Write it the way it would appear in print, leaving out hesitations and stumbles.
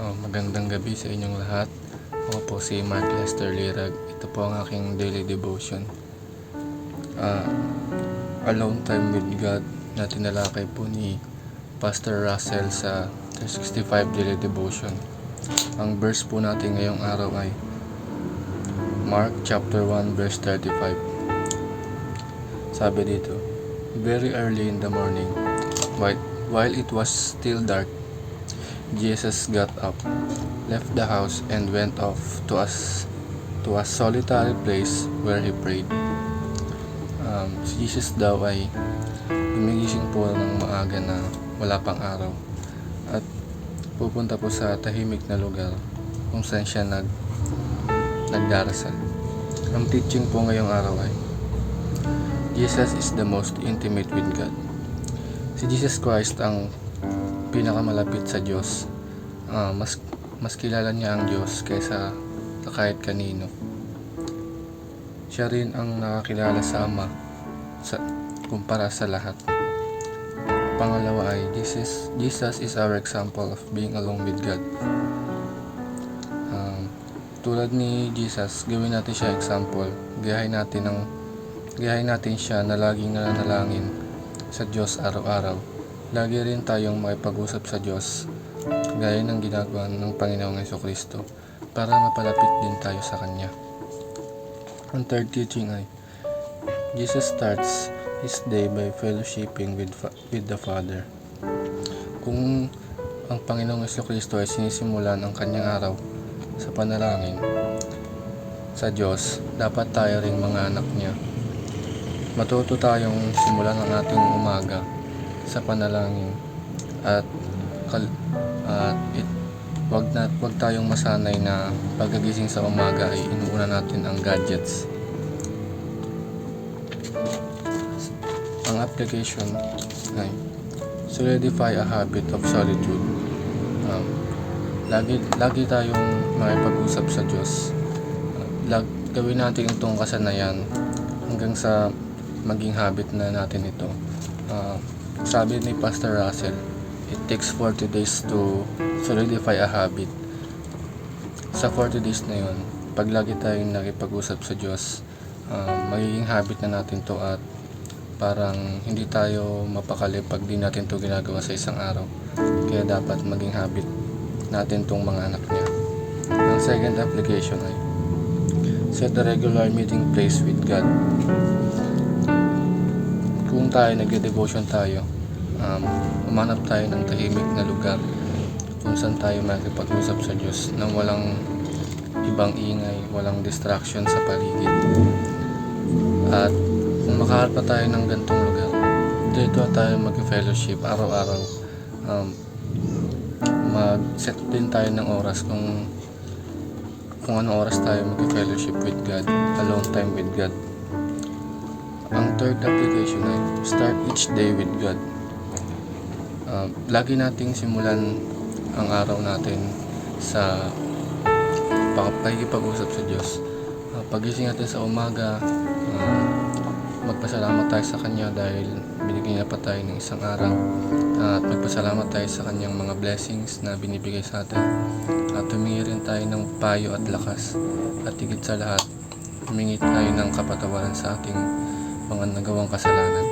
Magandang gabi sa inyong lahat. Ako po si Mark Lester Lirag. Ito po ang aking daily devotion. Alone Time with God na tinalakay po ni Pastor Russell sa 365 Daily Devotion. Ang verse po natin ngayong araw ay Mark chapter 1 verse 35. Sabi dito, very early in the morning, while it was still dark, Jesus got up, left the house, and went off to a solitary place where he prayed. Si Jesus daw ay gumigising po ng maaga na wala pang araw at pupunta po sa tahimik na lugar kung saan siya nagdarasal. Ang teaching po ngayong araw ay Jesus is the most intimate with God. Si Jesus Christ ang pinakamalapit sa Diyos. Mas kilala niya ang Diyos kaysa kahit kanino. Siya rin ang nakakilala sa Ama kumpara sa lahat. Pangalawa ay Jesus is our example of being alone with God. Tulad ni Jesus, gawin natin siya example. Gayahin natin siya na laging nananalangin sa Diyos araw-araw. Lagi rin tayong makipag-usap sa Diyos gaya ng ginagawa ng Panginoong Jesucristo para mapalapit din tayo sa Kanya. Ang third teaching ay Jesus starts his day by fellowshipping with the Father. Kung ang Panginoong Jesucristo ay sinisimulan ang Kanyang araw sa panalangin sa Diyos, dapat tayo ring mga anak niya. Matuto tayong simulan ang ating umaga sa panalangin at wag tayong masanay na pagkagising sa umaga ay inuuna natin ang gadgets. Ang application ay solidify a habit of solitude. Lagi tayong makipag-usap sa Diyos. Gawin natin itong kasanayan hanggang sa maging habit na natin ito. Sabi ni Pastor Russell, it takes 40 days to solidify a habit. Sa 40 days na yun, pag lagi tayong nakipag-usap sa Diyos, magiging habit na natin to at parang hindi tayo mapakali pag di natin to ginagawa sa isang araw. Kaya dapat maging habit natin tong mga anak niya. Ang second application ay set a regular meeting place with God. Kung tayo nagde-devotion tayo, umanap tayo ng tahimik na lugar kung saan tayo makikipag-usap sa Diyos nang walang ibang ingay, walang distraction sa paligid. At kung makaharap pa tayo ng gantong lugar, dito tayo mag-fellowship araw-araw. Mag-set din tayo ng oras kung anong oras tayo mag-fellowship with God, alone time with God. Ang third application ay start each day with God. Lagi nating simulan ang araw natin sa pakikipag-usap sa Diyos. Pagising natin sa umaga, magpasalamat tayo sa Kanya dahil binigyan niya pa tayo ng isang araw. At magpasalamat tayo sa Kanyang mga blessings na binibigay sa atin. At humingi rin tayo ng payo at lakas. At higit sa lahat, humingi tayo ng kapatawaran sa ating mga nagawang kasalanan.